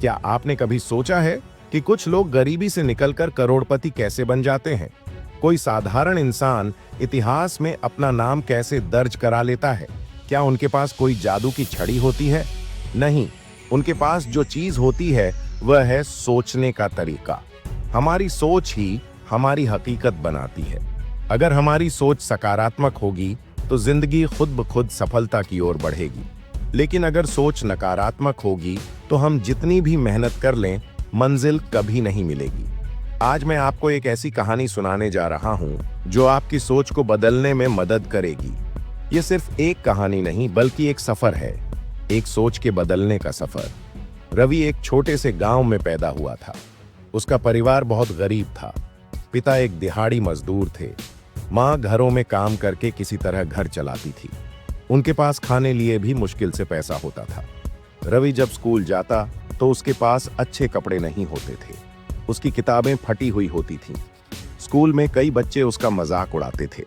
क्या आपने कभी सोचा है कि कुछ लोग गरीबी से निकलकर करोड़पति कैसे बन जाते हैं? कोई साधारण इंसान इतिहास में अपना नाम कैसे दर्ज करा लेता है? क्या उनके पास कोई जादू की छड़ी होती है? नहीं, उनके पास जो चीज होती है वह है सोचने का तरीका। हमारी सोच ही हमारी हकीकत बनाती है। अगर हमारी सोच सकारात्मक होगी तो जिंदगी खुद ब खुद सफलता की ओर बढ़ेगी। लेकिन अगर सोच नकारात्मक होगी तो हम जितनी भी मेहनत कर लें, मंजिल कभी नहीं मिलेगी। आज मैं आपको एक ऐसी कहानी सुनाने जा रहा हूं जो आपकी सोच को बदलने में मदद करेगी। ये सिर्फ एक कहानी नहीं बल्कि एक सफर है, एक सोच के बदलने का सफर। रवि एक छोटे से गांव में पैदा हुआ था। उसका परिवार बहुत गरीब था। पिता एक दिहाड़ी मजदूर थे। माँ घरों में काम करके किसी तरह घर चलाती थी। उनके पास खाने लिए भी मुश्किल से पैसा होता था। रवि जब स्कूल जाता तो उसके पास अच्छे कपड़े नहीं होते थे। उसकी किताबें फटी हुई होती थीं। स्कूल में कई बच्चे उसका मजाक उड़ाते थे,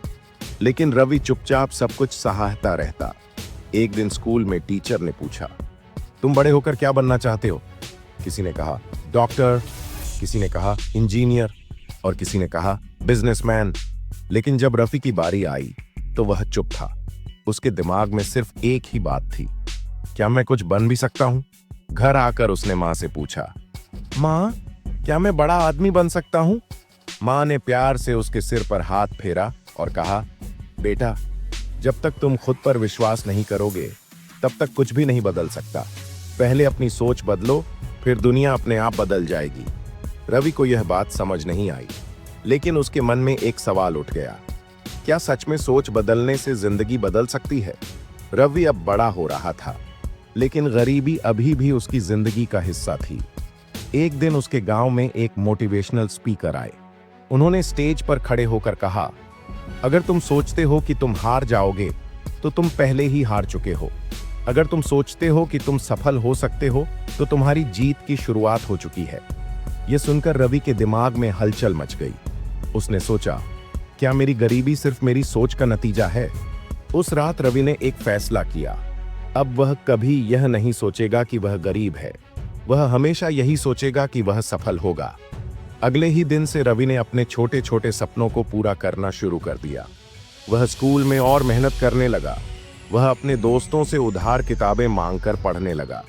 लेकिन रवि चुपचाप सब कुछ सहाता रहता। एक दिन स्कूल में टीचर ने पूछा, तुम बड़े होकर क्या बनना चाहते हो? किसी ने कहा डॉक्टर, किसी ने कहा इंजीनियर और किसी ने कहा बिजनेसमैन। लेकिन जब रफी की बारी आई तो वह चुप था। उसके दिमाग में सिर्फ एक ही बात थी, क्या मैं कुछ बन भी सकता हूं? घर आकर उसने मां से पूछा, मां, क्या मैं बड़ा आदमी बन सकता हूं? मां ने प्यार से उसके सिर पर हाथ फेरा और कहा, बेटा, जब तक तुम खुद पर विश्वास नहीं करोगे तब तक कुछ भी नहीं बदल सकता। पहले अपनी सोच बदलो, फिर दुनिया अपने आप बदल जाएगी। रवि को यह बात समझ नहीं आई, लेकिन उसके मन में एक सवाल उठ गया, क्या सच में सोच बदलने से जिंदगी बदल सकती है? रवि अब बड़ा हो रहा था, लेकिन गरीबी अभी भी उसकी जिंदगी का हिस्सा थी। एक दिन उसके गांव में एक मोटिवेशनल स्पीकर आए। उन्होंने स्टेज पर खड़े होकर कहा, अगर तुम सोचते हो कि तुम हार जाओगे तो तुम पहले ही हार चुके हो। अगर तुम सोचते हो कि तुम सफल हो सकते हो तो तुम्हारी जीत की शुरुआत हो चुकी है। यह सुनकर रवि के दिमाग में हलचल मच गई। उसने सोचा, क्या मेरी गरीबी सिर्फ मेरी सोच का नतीजा है? उस रात रवि ने एक फैसला किया। अब वह कभी यह नहीं सोचेगा कि वह गरीब है। वह हमेशा यही सोचेगा कि वह सफल होगा। अगले ही दिन से रवि ने अपने छोटे छोटे सपनों को पूरा करना शुरू कर दिया। वह स्कूल में और मेहनत करने लगा। वह अपने दोस्तों से उधार किताबें मांगकर पढ़ने लगा।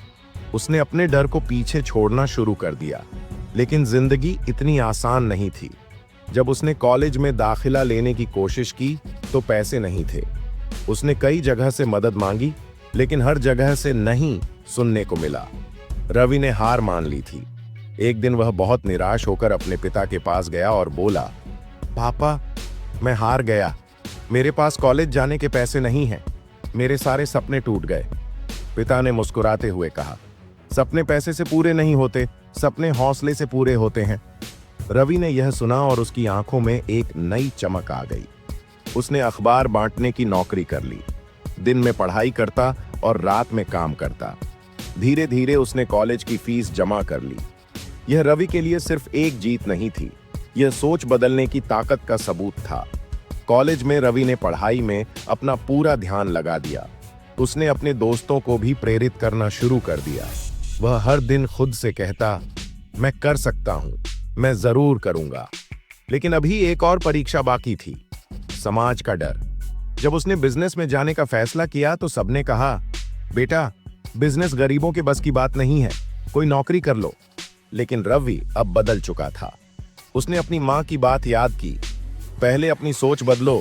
उसने अपने डर को पीछे छोड़ना शुरू कर दिया। लेकिन जिंदगी इतनी आसान नहीं थी। जब उसने कॉलेज में दाखिला लेने की कोशिश की तो पैसे नहीं थे। उसने कई जगह से मदद मांगी, लेकिन हर जगह से नहीं सुनने को मिला। रवि ने हार मान ली थी। एक दिन वह बहुत निराश होकर अपने पिता के पास गया और बोला, पापा, मैं हार गया। मेरे पास कॉलेज जाने के पैसे नहीं हैं। मेरे सारे सपने टूट गए। पिता ने मुस्कुराते हुए कहा, सपने पैसे से पूरे नहीं होते, सपने हौसले से पूरे होते हैं। रवि ने यह सुना और उसकी आंखों में एक नई चमक आ गई। उसने अखबार बांटने की नौकरी कर ली। दिन में पढ़ाई करता और रात में काम करता। धीरे धीरे उसने कॉलेज की फीस जमा कर ली। यह रवि के लिए सिर्फ एक जीत नहीं थी, यह सोच बदलने की ताकत का सबूत था। कॉलेज में रवि ने पढ़ाई में अपना पूरा ध्यान लगा दिया। उसने अपने दोस्तों को भी प्रेरित करना शुरू कर दिया। वह हर दिन खुद से कहता, मैं कर सकता हूं, मैं जरूर करूंगा। लेकिन अभी एक और परीक्षा बाकी थी, समाज का डर। जब उसने बिजनेस में जाने का फैसला किया तो सबने कहा, बेटा, बिजनेस गरीबों के बस की बात नहीं है, कोई नौकरी कर लो। लेकिन रवि अब बदल चुका था। उसने अपनी मां की बात याद की, पहले अपनी सोच बदलो,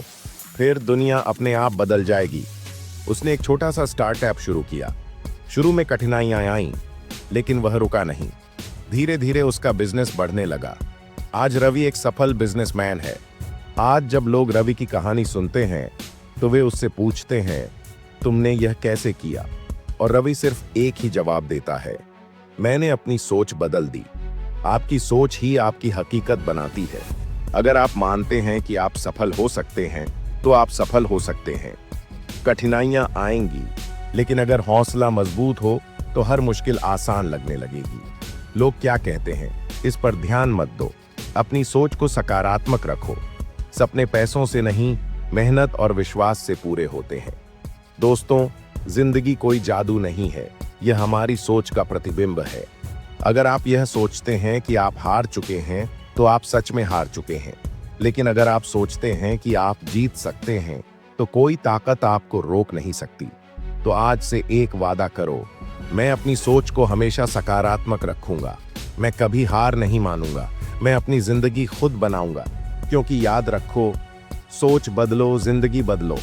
फिर दुनिया अपने आप बदल जाएगी। उसने एक छोटा सा स्टार्टअप शुरू किया। शुरू में कठिनाइयां आईं, लेकिन वह रुका नहीं। धीरे धीरे उसका बिजनेस बढ़ने लगा। आज रवि एक सफल बिजनेसमैन है। आज जब लोग रवि की कहानी सुनते हैं तो वे उससे पूछते हैं, तुमने यह कैसे किया? और रवि सिर्फ एक ही जवाब देता है, मैंने अपनी सोच बदल दी। आपकी सोच ही आपकी हकीकत बनाती है। अगर आप मानते हैं कि आप सफल हो सकते हैं तो आप सफल हो सकते हैं। कठिनाइयां आएंगी, लेकिन अगर हौसला मजबूत हो तो हर मुश्किल आसान लगने लगेगी। लोग क्या कहते हैं, इस पर ध्यान मत दो। अपनी सोच को सकारात्मक रखो। सपने पैसों से नहीं, मेहनत और विश्वास से पूरे होते हैं। दोस्तों, जिंदगी कोई जादू नहीं है, यह हमारी सोच का प्रतिबिंब है। अगर आप यह सोचते हैं कि आप हार चुके हैं, तो आप सच में हार चुके हैं। लेकिन अगर आप सोचते हैं कि आप जीत सकते हैं, तो कोई ताकत आपको रोक नहीं सकती। तो आज से एक वादा करो, मैं अपनी सोच को हमेशा सकारात्मक रखूंगा। मैं कभी हार नहीं मानूंगा। मैं अपनी जिंदगी खुद बनाऊंगा। क्योंकि याद रखो, सोच बदलो, जिंदगी बदलो।